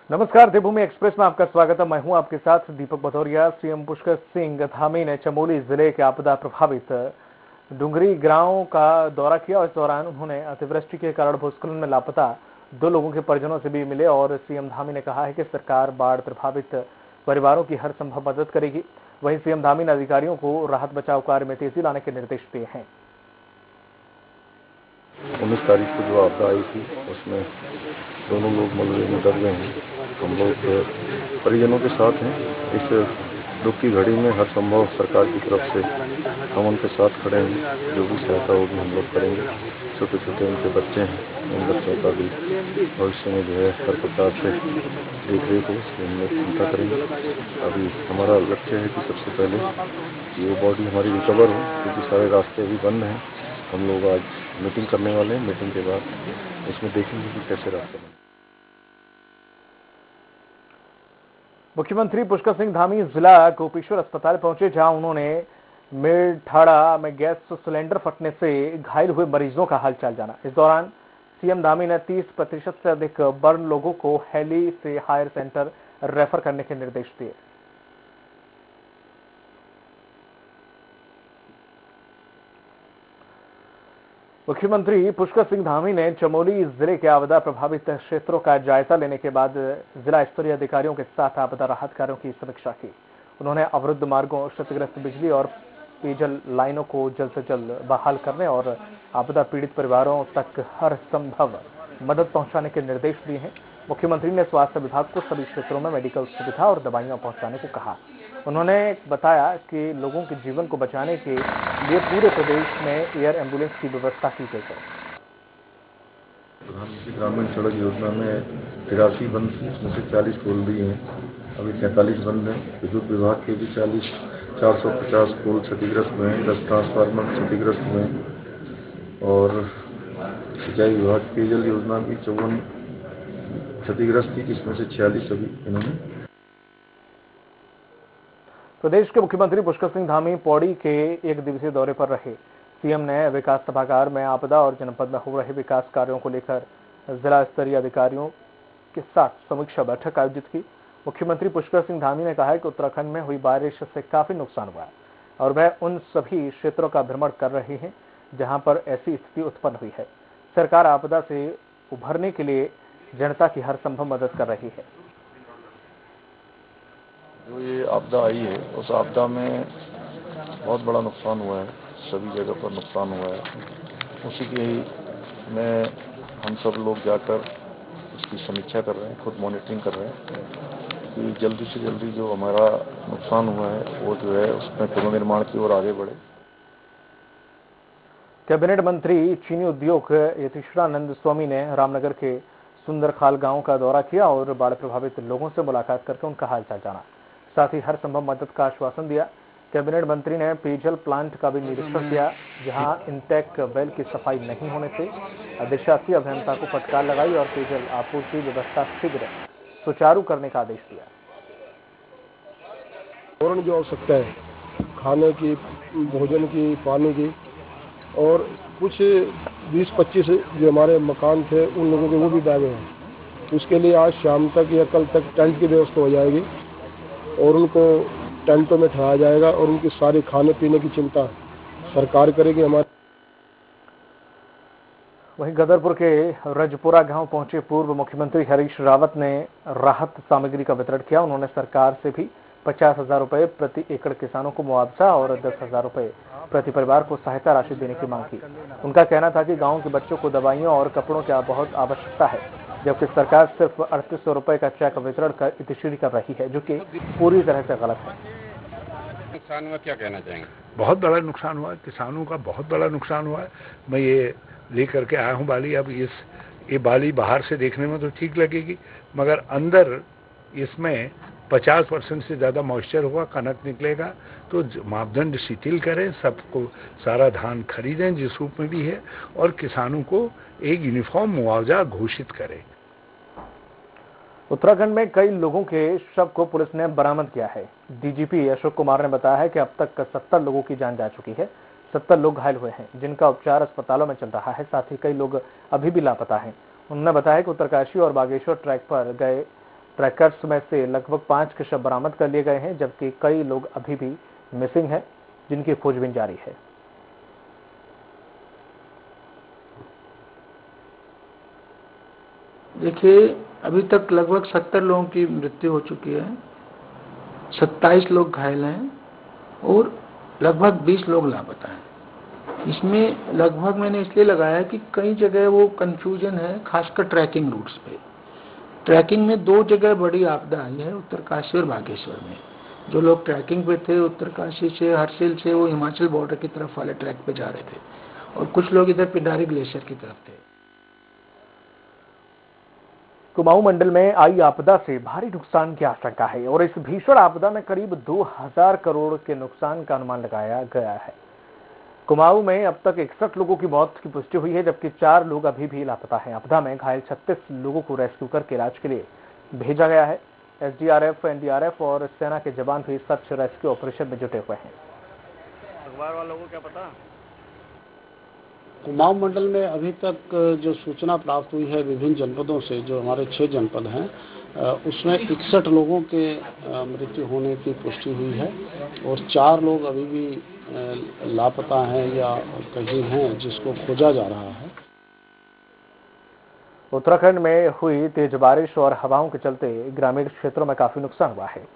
नमस्कार, देवभूमि एक्सप्रेस में आपका स्वागत है। मैं हूं आपके साथ दीपक भदौरिया। सीएम पुष्कर सिंह धामी ने चमोली जिले के आपदा प्रभावित डुंगरी गांव का दौरा किया और इस दौरान उन्होंने अतिवृष्टि के कारण भूस्खलन में लापता 2 लोगों के परिजनों से भी मिले और सीएम धामी ने कहा है कि सरकार बाढ़ प्रभावित परिवारों की हर संभव मदद करेगी। वहीं सीएम धामी ने अधिकारियों को राहत बचाव कार्य में तेजी लाने के निर्देश दिए हैं। 19 तारीख को जो आपदा आई थी उसमें दोनों लोग मलबे में दब गए हैं। हम लोग परिजनों के साथ हैं। इस दुख की घड़ी में हर संभव सरकार की तरफ से हम उनके साथ खड़े हैं। जो भी सहायता होगी हम लोग करेंगे। छोटे छोटे उनके बच्चे हैं, उन बच्चों का भी भविष्य में जो है हर प्रकार से देख रेख हो, इसलिए हम लोग चिंता करेंगे। अभी हमारा लक्ष्य है कि सबसे पहले ये बॉडी हमारी रिकवर हो, क्योंकि सारे रास्ते अभी बंद हैं। हम लोग आज मीटिंग करने वाले हैं। मीटिंग के बाद इसमें देखेंगे कि कैसे रास्ते बने। मुख्यमंत्री पुष्कर सिंह धामी जिला गोपेश्वर अस्पताल पहुंचे, जहां उन्होंने मेड़ठाड़ा में गैस सिलेंडर फटने से घायल हुए मरीजों का हालचाल जाना। इस दौरान सीएम धामी ने 30% से अधिक बर्न लोगों को हेली से हायर सेंटर रेफर करने के निर्देश दिए। मुख्यमंत्री पुष्कर सिंह धामी ने चमोली जिले के आपदा प्रभावित क्षेत्रों का जायजा लेने के बाद जिला स्तरीय अधिकारियों के साथ आपदा राहत कार्यों की समीक्षा की। उन्होंने अवरुद्ध मार्गों, क्षतिग्रस्त बिजली और पेयजल लाइनों को जल्द से जल्द बहाल करने और आपदा पीड़ित परिवारों तक हर संभव मदद पहुंचाने के निर्देश दिए हैं। मुख्यमंत्री ने स्वास्थ्य विभाग को सभी क्षेत्रों में मेडिकल सुविधा और दवाइयां पहुंचाने को कहा। उन्होंने बताया कि लोगों के जीवन को बचाने के लिए पूरे प्रदेश में एयर एम्बुलेंस की व्यवस्था की गई है। प्रधानमंत्री ग्रामीण सड़क योजना में 83 बंद थी, इसमें से 40 खोल दी हैं। अभी 43 बंद हैं। विद्युत विभाग के भी 450 पोल क्षतिग्रस्त हुए हैं, 10 ट्रांसफार्मर क्षतिग्रस्त हुए हैं और सिंचाई विभाग पेयजल योजना की 54 क्षतिग्रस्त थी, जिसमें से 46 अभी इन्होंने। प्रदेश के मुख्यमंत्री पुष्कर सिंह धामी पौड़ी के 1 दिवसीय दौरे पर रहे। सीएम ने विकास सभागार में आपदा और जनपद में हो रहे विकास कार्यों को लेकर जिला स्तरीय अधिकारियों के साथ समीक्षा बैठक आयोजित की। मुख्यमंत्री पुष्कर सिंह धामी ने कहा है कि उत्तराखंड में हुई बारिश से काफी नुकसान हुआ है और वह उन सभी क्षेत्रों का भ्रमण कर रहे हैं जहां पर ऐसी स्थिति उत्पन्न हुई है। सरकार आपदा से उभरने के लिए जनता की हर संभव मदद कर रही है। जो ये आपदा आई है उस आपदा में बहुत बड़ा नुकसान हुआ है, सभी जगह पर नुकसान हुआ है। उसी के ही में हम सब लोग जाकर उसकी समीक्षा कर रहे हैं, खुद मॉनिटरिंग कर रहे हैं कि जल्दी से जल्दी जो हमारा नुकसान हुआ है वो जो है उसमें पुनर्निर्माण की ओर आगे बढ़े। कैबिनेट मंत्री चीनी उद्योग यतीश्वरानंद स्वामी ने रामनगर के सुंदरखाल गांव का दौरा किया और बाढ़ प्रभावित लोगों से मुलाकात करके उनका हालचाल जाना, साथ ही हर संभव मदद का आश्वासन दिया। कैबिनेट मंत्री ने पेयजल प्लांट का भी निरीक्षण किया, जहां इंटेक वेल की सफाई नहीं होने से अधिशासी अभियंता को फटकार लगाई और पेयजल आपूर्ति व्यवस्था शीघ्र सुचारू करने का आदेश दिया। फौरन जो आवश्यकता है खाने की, भोजन की, पानी की, और कुछ 20-25 जो हमारे मकान थे उन लोगों के वो भी दागे हैं। उसके लिए आज शाम तक या कल तक टेंट की व्यवस्था हो जाएगी और उनको टेंटों में ठहराया जाएगा और उनकी सारी खाने पीने की चिंता सरकार करेगी। हमारे वहीं गदरपुर के रजपुरा गांव पहुंचे पूर्व मुख्यमंत्री हरीश रावत ने राहत सामग्री का वितरण किया। उन्होंने सरकार से भी 50,000 रुपए प्रति एकड़ किसानों को मुआवजा और 10,000 रुपए प्रति परिवार को सहायता राशि देने की मांग की। उनका कहना था कि गांव के बच्चों को दवाइयों और कपड़ों की बहुत आवश्यकता है, जबकि सरकार सिर्फ 3800 रुपए का चेक वितरण कर इतिश्री कर रही है, जो कि पूरी तरह से गलत है। नुकसान हुआ, क्या कहना चाहेंगे? बहुत बड़ा नुकसान हुआ, किसानों का बहुत बड़ा नुकसान हुआ है। मैं ये लेकर के आया हूँ बाली। अब ये बाली बाहर से देखने में तो ठीक लगेगी, मगर अंदर इसमें 50% से ज्यादा मॉइस्चर होगा, कनक निकलेगा। तो मापदंड शिथिल करें, सबको सारा धान खरीदें जिस रूप में भी है, और किसानों को एक यूनिफॉर्म मुआवजा घोषित करें। उत्तराखंड में कई लोगों के शव को पुलिस ने बरामद किया है। डीजीपी अशोक कुमार ने बताया है कि अब तक 70 लोगों की जान जा चुकी है। 70 लोग घायल हुए हैं, जिनका उपचार अस्पतालों में चल रहा है। साथ ही कई लोग अभी भी लापता हैं। उन्होंने बताया कि उत्तरकाशी और बागेश्वर ट्रैक पर गए ट्रैकर्स में से लगभग 5 के शव बरामद कर लिए गए हैं, जबकि कई लोग अभी भी मिसिंग हैं, जिनकी खोजबीन जारी है। देखिए, अभी तक लगभग 70 लोगों की मृत्यु हो चुकी है, 27 लोग घायल हैं और लगभग 20 लोग लापता हैं। इसमें लगभग मैंने इसलिए लगाया कि कई जगह वो कंफ्यूजन है, खासकर ट्रैकिंग रूट्स पे। ट्रैकिंग में 2 जगह बड़ी आपदा आई है, उत्तरकाशी और बागेश्वर में। जो लोग ट्रैकिंग पे थे उत्तरकाशी से, हरसिल से, वो हिमाचल बॉर्डर की तरफ वाले ट्रैक पे जा रहे थे और कुछ लोग इधर पिंडारी ग्लेशियर की तरफ थे। कुमाऊं मंडल में आई आपदा से भारी नुकसान की आशंका है और इस भीषण आपदा में करीब 2000 करोड़ के नुकसान का अनुमान लगाया गया है। कुमाऊं में अब तक 61 लोगों की मौत की पुष्टि हुई है, जबकि 4 लोग अभी भी लापता हैं। आपदा में घायल 36 लोगों को रेस्क्यू करके इलाज के लिए भेजा गया है। एसडीआरएफ, एनडीआरएफ और सेना के जवान भी सर्च रेस्क्यू ऑपरेशन में जुटे हुए हैं। अखबार वालों को क्या पता? कुमाऊं मंडल में अभी तक जो सूचना प्राप्त हुई है विभिन्न जनपदों से, जो हमारे 6 जनपद हैं, उसमें 61 लोगों के मृत्यु होने की पुष्टि हुई है और 4 लोग अभी भी लापता हैं या कहीं हैं, जिसको खोजा जा रहा है। उत्तराखंड में हुई तेज बारिश और हवाओं के चलते ग्रामीण क्षेत्रों में काफी नुकसान हुआ है।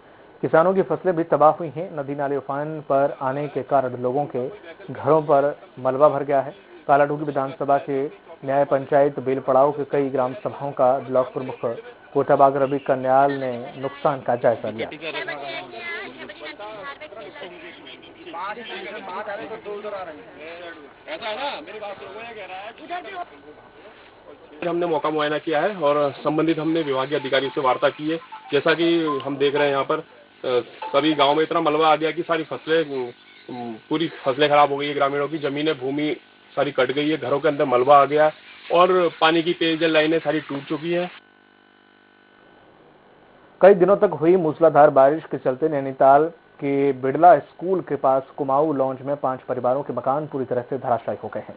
किसानों की फसलें भी तबाह हुई हैं। नदी नाले उफान पर आने के कारण लोगों के घरों पर मलबा भर गया है। कालाडूंगी विधानसभा के न्याय पंचायत बेलपड़ाव के कई ग्राम सभाओं का ब्लॉक प्रमुख कोटाबाग रवि कन्याल ने नुकसान का जायजा लिया। हमने मौका मुआयना किया है और संबंधित हमने विभागीय अधिकारियों से वार्ता की है। जैसा कि हम देख रहे हैं, यहाँ पर सभी गांव में इतना मलबा आ गया कि सारी पूरी फसलें खराब हो गई है। ग्रामीणों की जमीनें, भूमि सारी कट गई है, घरों के अंदर मलबा आ गया और पानी की पेयजल लाइनें सारी टूट चुकी है। कई दिनों तक हुई मूसलाधार बारिश के चलते नैनीताल के बिड़ला स्कूल के पास कुमाऊं लॉन्ज में 5 परिवारों के मकान पूरी तरह से धराशायी हो गए हैं।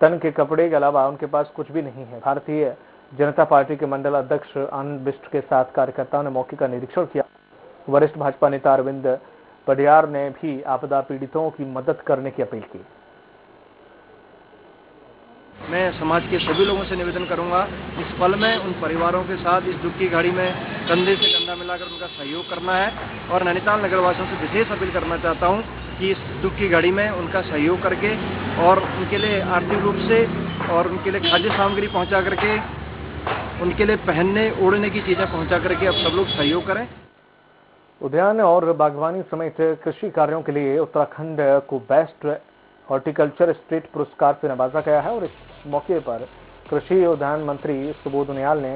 तन के कपड़े के अलावा उनके पास कुछ भी नहीं है। भारतीय जनता पार्टी के मंडल अध्यक्ष आनंद बिष्ट के साथ कार्यकर्ताओं ने मौके का निरीक्षण किया। वरिष्ठ भाजपा नेता अरविंद पडियार ने भी आपदा पीड़ितों की मदद करने की अपील की। मैं समाज के सभी लोगों से निवेदन करूंगा, इस पल में उन परिवारों के साथ इस दुख की घड़ी में कंधे से कंधा मिलाकर उनका सहयोग करना है और नैनीताल नगरवासियों से विशेष अपील करना चाहता हूं कि इस दुख की घड़ी में उनका सहयोग करके और उनके लिए आर्थिक रूप से और उनके लिए खाद्य सामग्री पहुंचा करके, उनके लिए पहनने ओढ़ने की चीजें पहुंचा करके अब सब लोग सहयोग करें। उद्यान और बागवानी समेत कृषि कार्यों के लिए उत्तराखंड को बेस्ट हॉर्टिकल्चर स्टेट पुरस्कार से नवाजा गया है और इस मौके पर कृषि उद्यान मंत्री सुबोध उनियाल ने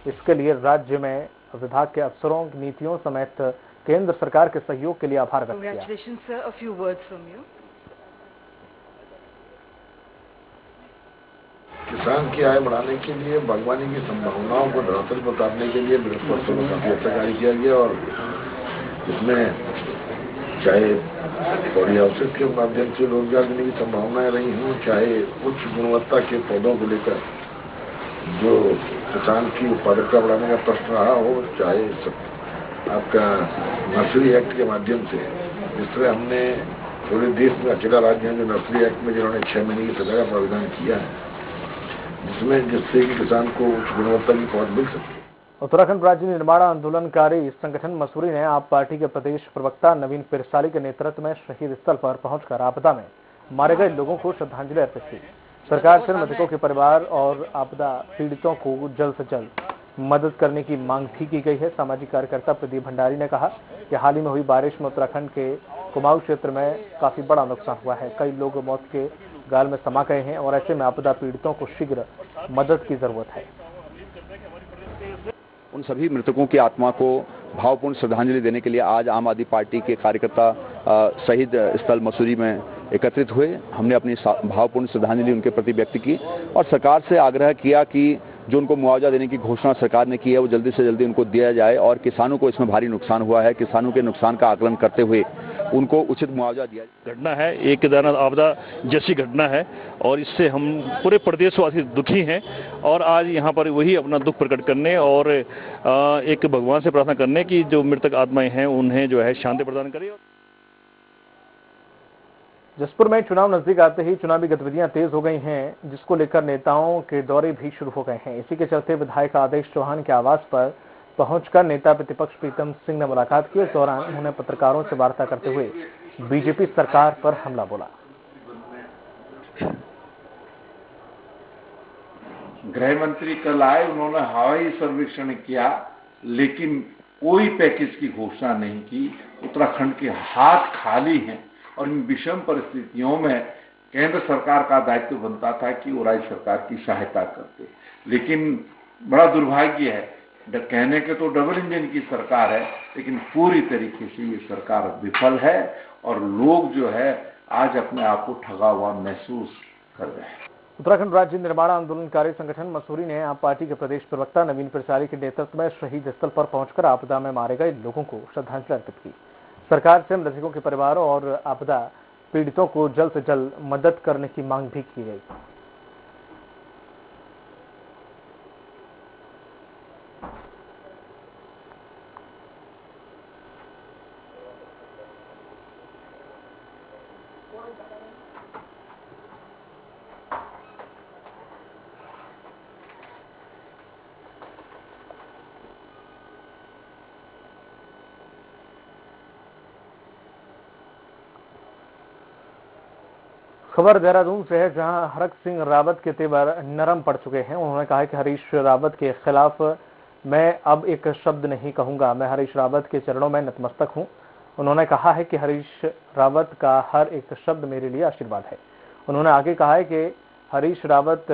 इसके लिए राज्य में विभाग के अफसरों, नीतियों समेत केंद्र सरकार के सहयोग के लिए आभार व्यक्त किया। किसान की आय बढ़ाने के लिए, बागवानी की संभावनाओं को धरातल पर उतारने के लिए विगत वर्षों में काफी अच्छा कार्य किया गया और इसमें चाहे पॉली हाउसेस के माध्यम से रोजगार देने की संभावनाएं रही हों, चाहे उच्च गुणवत्ता के पौधों को लेकर जो किसान की उत्पादकता बढ़ाने का प्रश्न रहा हो, चाहे आपका नर्सरी एक्ट के माध्यम से, जिस तरह हमने पूरे देश में अकेला राज्य है जो नर्सरी एक्ट में जिन्होंने 6 महीने की सजा का प्रावधान किया है, जिससे कि किसान को उच्च गुणवत्ता की पौध मिल सके। उत्तराखंड राज्य निर्माण आंदोलनकारी संगठन मसूरी ने आप पार्टी के प्रदेश प्रवक्ता नवीन पिरसाली के नेतृत्व में शहीद स्थल पर पहुंचकर आपदा में मारे गए लोगों को श्रद्धांजलि अर्पित की। सरकार से मृतकों के परिवार और आपदा पीड़ितों को जल्द से जल्द मदद करने की मांग भी की गई है। सामाजिक कार्यकर्ता प्रदीप भंडारी ने कहा कि हाल ही में हुई बारिश में उत्तराखंड के कुमाऊं क्षेत्र में काफी बड़ा नुकसान हुआ है। कई लोग मौत के गाल में समा गए हैं और ऐसे में आपदा पीड़ितों को शीघ्र मदद की जरूरत है। उन सभी मृतकों की आत्मा को भावपूर्ण श्रद्धांजलि देने के लिए आज आम आदमी पार्टी के कार्यकर्ता शहीद स्थल मसूरी में एकत्रित हुए। हमने अपनी भावपूर्ण श्रद्धांजलि उनके प्रति व्यक्त की और सरकार से आग्रह किया कि जो उनको मुआवजा देने की घोषणा सरकार ने की है वो जल्दी से जल्दी उनको दिया जाए और किसानों को इसमें भारी नुकसान हुआ है। किसानों के नुकसान का आकलन करते हुए उनको उचित मुआवजा दिया जाए। घटना है, एक केदारनाथ आपदा जैसी घटना है और इससे हम पूरे प्रदेशवासी दुखी हैं और आज यहाँ पर वही अपना दुख प्रकट करने और एक भगवान से प्रार्थना करने की जो मृतक आत्माएं हैं उन्हें जो है शांति प्रदान करे। जसपुर में चुनाव नजदीक आते ही चुनावी गतिविधियां तेज हो गई हैं, जिसको लेकर नेताओं के दौरे भी शुरू हो गए हैं। इसी के चलते विधायक आदेश चौहान के आवास पर पहुंचकर नेता प्रतिपक्ष प्रीतम सिंह ने मुलाकात की। इस दौरान उन्होंने पत्रकारों से वार्ता करते हुए बीजेपी सरकार पर हमला बोला। गृह मंत्री कल आए, उन्होंने हवाई सर्वेक्षण किया, लेकिन कोई पैकेज की घोषणा नहीं की। उत्तराखंड के हाथ खाली हैं और इन विषम परिस्थितियों में केंद्र सरकार का दायित्व बनता था कि वो राज्य सरकार की सहायता करते, लेकिन बड़ा दुर्भाग्य है, कहने के तो डबल इंजन की सरकार है, लेकिन पूरी तरीके से ये सरकार विफल है और लोग जो है आज अपने आप को ठगा हुआ महसूस कर रहे हैं। उत्तराखंड राज्य निर्माण आंदोलनकारी संगठन मसूरी ने आप पार्टी के प्रदेश प्रवक्ता नवीन प्रचारी के नेतृत्व में शहीद स्थल पर पहुंचकर आपदा में मारे गए लोगों को श्रद्धांजलि अर्पित की। सरकार से मृतकों के परिवारों और आपदा पीड़ितों को जल्द से जल्द मदद करने की मांग भी की गई। खबर देहरादून से है, जहां हरक सिंह रावत के तेवर नरम पड़ चुके हैं। उन्होंने कहा कि हरीश रावत के खिलाफ मैं अब एक शब्द नहीं कहूंगा। मैं हरीश रावत के चरणों में नतमस्तक हूं। उन्होंने कहा है कि हरीश रावत का हर एक शब्द मेरे लिए आशीर्वाद है। उन्होंने आगे कहा है कि हरीश रावत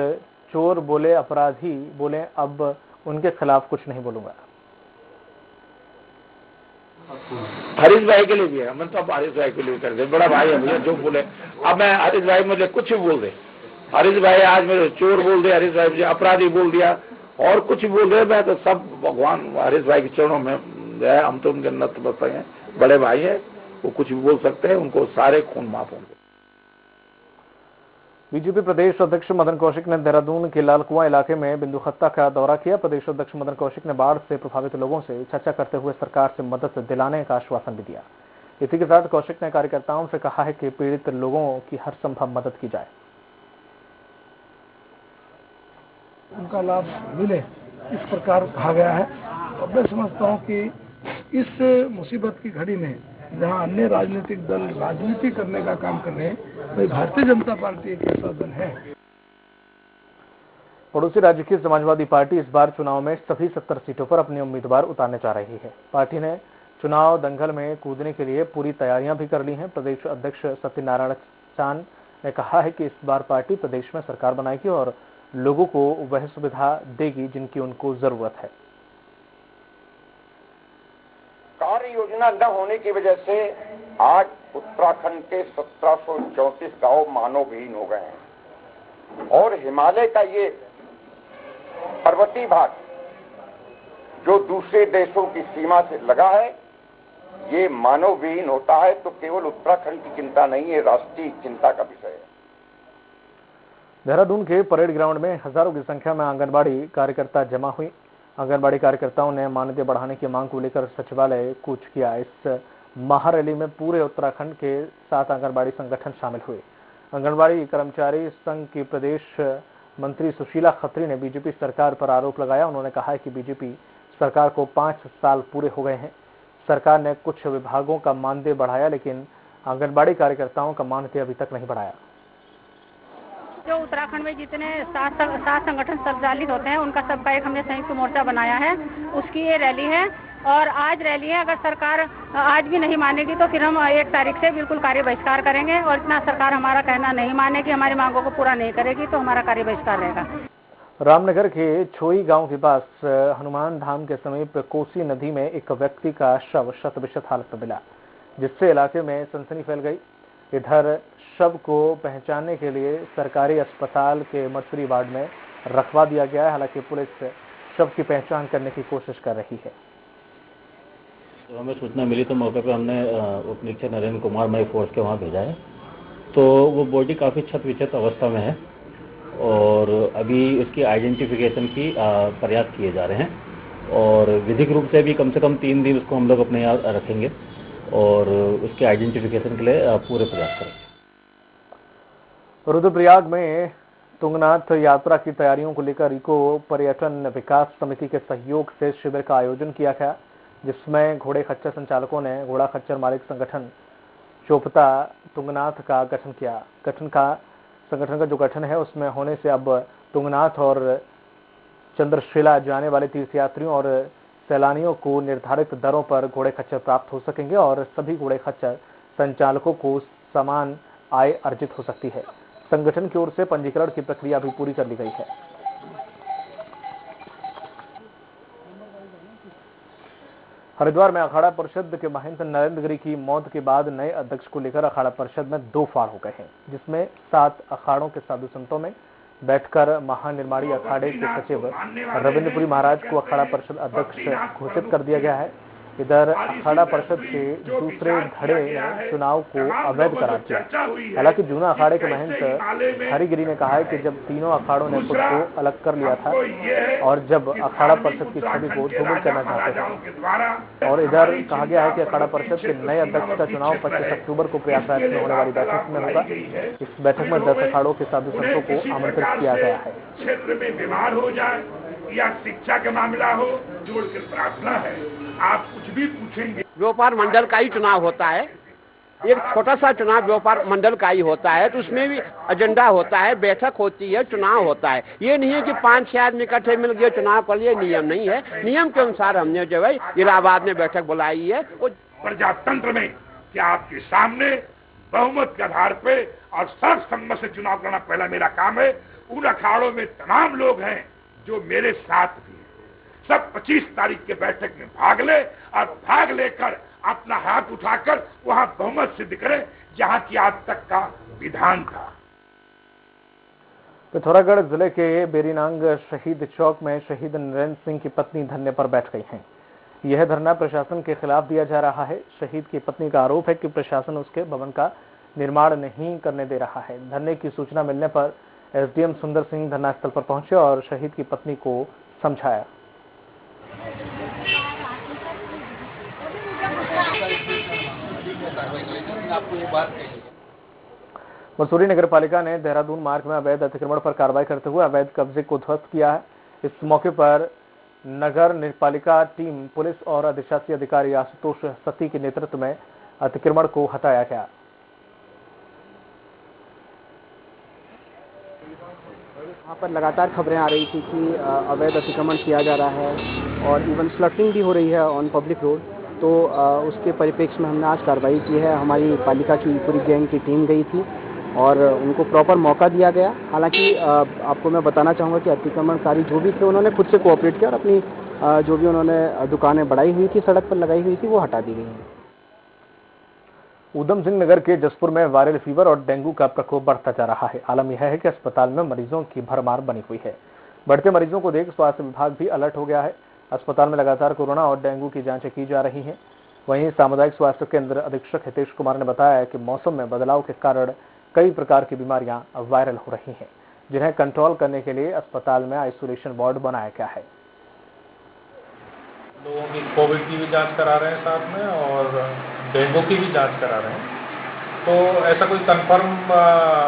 चोर बोले, अपराधी बोले, अब उनके खिलाफ कुछ नहीं बोलूंगा। हरीश भाई के लिए भी है, मैं तो अब हरीश भाई के लिए कर दे, बड़ा भाई है मुझे, जो बोले अब मैं हरीश भाई मुझे कुछ भी बोल दे, हरीश भाई आज मेरे चोर बोल दे, हरीश भाई मुझे अपराधी बोल दिया और कुछ बोल दे, मैं तो सब भगवान हरीश भाई के चरणों में है। हम तो उनके नतमस्तक हैं, बड़े भाई है, वो कुछ भी बोल सकते हैं, उनको सारे खून माफ होंगे। बीजेपी प्रदेश अध्यक्ष मदन कौशिक ने देहरादून के लालकुआं इलाके में बिंदु खत्ता का दौरा किया। प्रदेश अध्यक्ष मदन कौशिक ने बाढ़ से प्रभावित लोगों से चर्चा करते हुए सरकार से मदद दिलाने का आश्वासन भी दिया। इसी के साथ कौशिक ने कार्यकर्ताओं से कहा है कि पीड़ित लोगों की हर संभव मदद की जाए। उनका लाभ मिले इस प्रकार कहा गया है। और मैं समझता हूँ कि इस मुसीबत की घड़ी में जहाँ अन्य राजनीतिक दल राजनीति करने का काम कर रहे हैं, वही भारतीय जनता पार्टी एक ऐसा दल है। पड़ोसी राज्य की समाजवादी पार्टी इस बार चुनाव में सभी 70 सीटों पर अपने उम्मीदवार उतारने जा रही है। पार्टी ने चुनाव दंगल में कूदने के लिए पूरी तैयारियां भी कर ली हैं। प्रदेश अध्यक्ष सत्यनारायण चांद ने कहा है कि इस बार पार्टी प्रदेश में सरकार बनाएगी और लोगों को वह सुविधा देगी जिनकी उनको जरूरत है। कार्य योजना न होने की वजह से आज उत्तराखंड के 1734 गांव मानवविहीन हो गए हैं और हिमालय का ये पर्वतीय भाग जो दूसरे देशों की सीमा से लगा है, ये मानवविहीन होता है तो केवल उत्तराखंड की चिंता नहीं है, राष्ट्रीय चिंता का विषय है। देहरादून के परेड ग्राउंड में हजारों की संख्या में आंगनबाड़ी कार्यकर्ता जमा हुई। आंगनबाड़ी कार्यकर्ताओं ने मानदेय बढ़ाने की मांग को लेकर सचिवालय कूच किया। इस महारैली में पूरे उत्तराखंड के 7 आंगनबाड़ी संगठन शामिल हुए। आंगनबाड़ी कर्मचारी संघ की प्रदेश मंत्री सुशीला खत्री ने बीजेपी सरकार पर आरोप लगाया। उन्होंने कहा है कि बीजेपी सरकार को 5 साल पूरे हो गए हैं। सरकार ने कुछ विभागों का मानदेय बढ़ाया, लेकिन आंगनबाड़ी कार्यकर्ताओं का मानदेय अभी तक नहीं बढ़ाया। जो उत्तराखंड में जितने 7 संगठन संचालित होते हैं, उनका सबका एक हमने संयुक्त मोर्चा बनाया है, उसकी ये रैली है और आज रैली है। अगर सरकार आज भी नहीं मानेगी तो फिर हम 1 तारीख से बिल्कुल कार्य बहिष्कार करेंगे और इतना सरकार हमारा कहना नहीं मानेगी, हमारी मांगों को पूरा नहीं करेगी तो हमारा कार्य बहिष्कार रहेगा। रामनगर के छोई गांव के पास हनुमान धाम के समीप कोसी नदी में एक व्यक्ति का शव शत-विशत हालत में मिला, जिससे इलाके में सनसनी फैल गई। इधर शव को पहचानने के लिए सरकारी अस्पताल के मर्चुरी वार्ड में रखवा दिया गया है। हालांकि पुलिस शव की पहचान करने की कोशिश कर रही है। तो हमें सूचना मिली तो मौके पर हमने उप निरीक्षक नरेंद्र कुमार मई फोर्स के वहाँ भेजा है। तो वो बॉडी काफ़ी क्षत विक्षत अवस्था में है और अभी उसकी आइडेंटिफिकेशन की प्रयास किए जा रहे हैं और विधिक रूप से भी कम से कम 3 दिन उसको हम लोग अपने यहाँ रखेंगे और उसके आइडेंटिफिकेशन के लिए पूरे प्रयास करेंगे। रुद्रप्रयाग में तुंगनाथ यात्रा की तैयारियों को लेकर इको पर्यटन विकास समिति के सहयोग से शिविर का आयोजन किया गया, जिसमें घोड़े खच्चर संचालकों ने घोड़ा खच्चर मालिक संगठन चोपता तुंगनाथ का गठन किया। संगठन का जो गठन है उसमें होने से अब तुंगनाथ और चंद्रशिला जाने वाले तीर्थयात्रियों और सैलानियों को निर्धारित दरों पर घोड़े खच्चर प्राप्त हो सकेंगे और सभी घोड़े खच्चर संचालकों को समान आय अर्जित हो सकती है। संगठन की ओर से पंजीकरण की प्रक्रिया भी पूरी कर ली गई है। हरिद्वार में अखाड़ा परिषद के महंत नरेंद्र गिरी की मौत के बाद नए अध्यक्ष को लेकर अखाड़ा परिषद में 2 फाड़ हो गए हैं, जिसमें 7 अखाड़ों के साधु संतों में बैठकर महानिर्माणी अखाड़े के सचिव रविंद्रपुरी महाराज को अखाड़ा परिषद अध्यक्ष घोषित कर दिया गया है। इधर अखाड़ा परिषद के दूसरे धड़े ने चुनाव को अवैध करार दिया। हालांकि जूना अखाड़े के महंत हरिगिरी ने कहा है कि जब तीनों अखाड़ों ने खुद को अलग कर लिया था और जब अखाड़ा परिषद की छवि को धूमिल करना चाहते थे। और इधर कहा गया है कि अखाड़ा परिषद के नए अध्यक्ष का चुनाव 25 अक्टूबर को प्रयागराज में होने वाली बैठक में होगा। इस बैठक में 10 अखाड़ों के साधु संतों को आमंत्रित किया गया है। क्षेत्र में बीमार हो जाए या शिक्षा का मामला हो, जोड़कर प्रार्थना है, आप कुछ भी पूछेंगे। व्यापार मंडल का ही चुनाव होता है, एक छोटा सा चुनाव व्यापार मंडल का ही होता है, तो उसमें भी एजेंडा होता है, बैठक होती है, चुनाव होता है। ये नहीं है कि 5-6 आदमी इकट्ठे मिल गए चुनाव कर लिए, नियम नहीं है। नियम के अनुसार हमने जो है इलाहाबाद में बैठक बुलाई है। प्रजातंत्र में क्या आपके सामने बहुमत के आधार पे और सर्वसम्मत से चुनाव करना पहला मेरा काम है। उन अखाड़ों में तमाम लोग हैं जो मेरे साथ भी सब 25 तारीख के बैठक में भाग ले और भाग लेकर अपना हाथ उठाकर वहां बहुमत सिद्ध करें, जहां की आज तक का विधान था। पिथौरागढ़ जिले के बेरीनांग शहीद चौक में शहीद नरेंद्र सिंह की पत्नी धरने पर बैठ गई हैं। यह धरना प्रशासन के खिलाफ दिया जा रहा है। शहीद की पत्नी का आरोप है कि प्रशासन उसके भवन का निर्माण नहीं करने दे रहा है। धरने की सूचना मिलने पर एसडीएम सुंदर सिंह धरना स्थल पर पहुंचे और शहीद की पत्नी को समझाया। मसूरी नगर पालिका ने देहरादून मार्ग में अवैध अतिक्रमण पर कार्रवाई करते हुए अवैध कब्जे को ध्वस्त किया है। इस मौके पर नगर पालिका टीम, पुलिस और अधिशासी अधिकारी आशुतोष सती के नेतृत्व में अतिक्रमण को हटाया गया। वहाँ पर लगातार खबरें आ रही थी कि अवैध अतिक्रमण किया जा रहा है और इवन स्लटिंग भी हो रही है ऑन पब्लिक रोड। तो उसके परिप्रेक्ष्य में हमने आज कार्रवाई की है। हमारी पालिका की पूरी गैंग की टीम गई थी और उनको प्रॉपर मौका दिया गया। हालांकि आपको मैं बताना चाहूँगा कि अतिक्रमणकारी जो भी थे उन्होंने खुद से कोऑपरेट किया और अपनी जो भी उन्होंने दुकानें बढ़ाई हुई थी, सड़क पर लगाई हुई थी, वो हटा दी गई हैं। ऊधम सिंह नगर के जसपुर में वायरल फीवर और डेंगू का प्रकोप बढ़ता जा रहा है। आलम यह है कि अस्पताल में मरीजों की भरमार बनी हुई है। बढ़ते मरीजों को देख स्वास्थ्य विभाग भी अलर्ट हो गया है। अस्पताल में लगातार कोरोना और डेंगू की जांचें की जा रही हैं। वहीं सामुदायिक स्वास्थ्य केंद्र अधीक्षक हितेश कुमार ने बताया कि मौसम में बदलाव के कारण कई प्रकार की बीमारियां वायरल हो रही हैं, जिन्हें कंट्रोल करने के लिए अस्पताल में आइसोलेशन वार्ड बनाया गया है। लोगों की कोविड की भी जांच करा रहे हैं साथ में और डेंगू की भी जांच करा रहे हैं। तो ऐसा कोई कंफर्म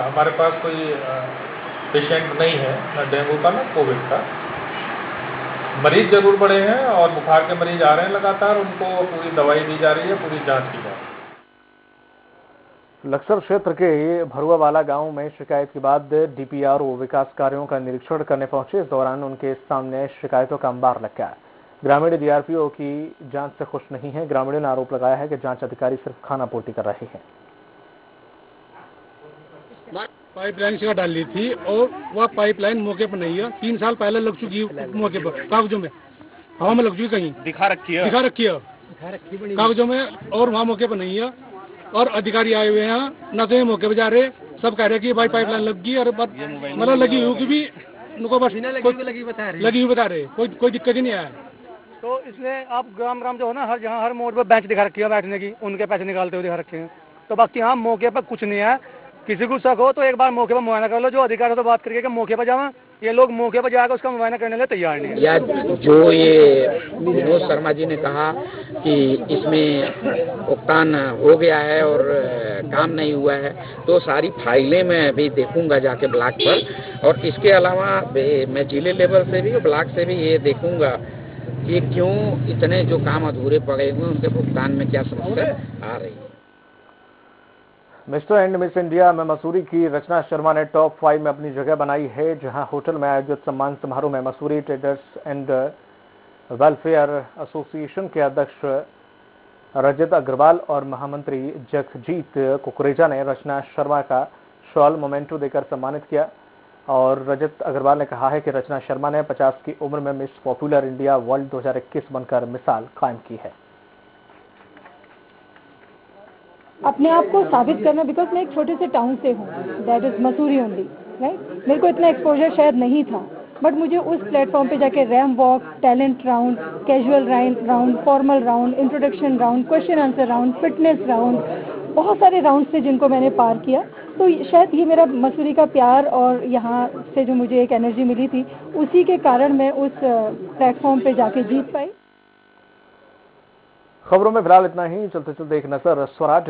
हमारे पास कोई पेशेंट नहीं है, ना डेंगू का ना कोविड का। मरीज जरूर बढ़े हैं और बुखार के मरीज आ रहे हैं लगातार, उनको पूरी दवाई दी जा रही है, पूरी जांच की जा रही है। लक्सर क्षेत्र के भरुआवाला गांव में शिकायत के बाद डीपीआरओ विकास कार्यों का निरीक्षण करने पहुंचे। इस दौरान उनके सामने शिकायतों का अंबार लग गया। ग्रामीण डीआरपीओ की जांच से खुश नहीं है। ग्रामीणों ने आरोप लगाया है कि जांच अधिकारी सिर्फ खानापूर्ति कर रहे हैं। पाइपलाइन से डाल ली थी और वह पाइपलाइन मौके पर नहीं है। 3 साल पहले लग चुकी है मौके पर, कागजों में, हवा में लग चुकी, कहीं दिखा रखी है कागजों में, और वहाँ मौके पर नहीं है। और अधिकारी आए हुए हैं, न तो ये मौके पर जा रहे, सब कह रहे कि भाई पाइपलाइन लग गई और मतलब लगी हुई की भी उनको बस लगी हुई बता रहे, कोई दिक्कत ही नहीं आया। तो इसलिए आप ग्राम ग्राम जो है ना, हर जहाँ हर मोड़ पर बेंच दिखा रखी है बैठने की, उनके पैसे निकालते हुए दिखा रखे हैं। तो बाकी यहाँ मौके पर कुछ नहीं है। किसी को शक हो तो एक बार मौके पर मुआयना कर लो, जो अधिकारी हो तो बात करके कि मौके पर जावा। ये लोग मौके पर जाकर उसका मुआयना करने के लिए तैयार नहीं है। या जो ये विनोद शर्मा जी ने कहा कि इसमें भुगतान हो गया है और काम नहीं हुआ है, तो सारी फाइलें मैं अभी देखूंगा जाके ब्लॉक पर, और इसके अलावा मैं जिले लेवल से भी और ब्लॉक से भी ये देखूंगा कि क्यों इतने जो काम अधूरे पड़े हुए उनके भुगतान में क्या समस्या आ रही है। मिस्टर एंड मिस इंडिया में मसूरी की रचना शर्मा ने टॉप 5 में अपनी जगह बनाई है, जहां होटल में आयोजित सम्मान समारोह में Mussoorie traders and welfare association के अध्यक्ष रजत अग्रवाल और महामंत्री जगजीत कुकरेजा ने रचना शर्मा का शॉल मोमेंटो देकर सम्मानित किया। और रजत अग्रवाल ने कहा है कि रचना शर्मा ने 50 की उम्र में मिस पॉपुलर इंडिया वर्ल्ड 2021 बनकर मिसाल कायम की है। अपने आप को साबित करना, बिकॉज मैं एक छोटे से टाउन से हूँ, that is Mussoorie only, right. मेरे को इतना एक्सपोजर शायद नहीं था, बट मुझे उस प्लेटफॉर्म पे जाके RAM walk, talent round, casual round, formal round, introduction round, question answer round, fitness round, बहुत सारे राउंड थे जिनको मैंने पार किया। तो शायद ये मेरा मसूरी का प्यार और यहाँ से जो मुझे एक एनर्जी मिली थी, उसी के कारण मैं उस प्लेटफॉर्म पे जाके जीत पाई। खबरों में फिलहाल इतना ही। चलते चलते एक नजर स्वराज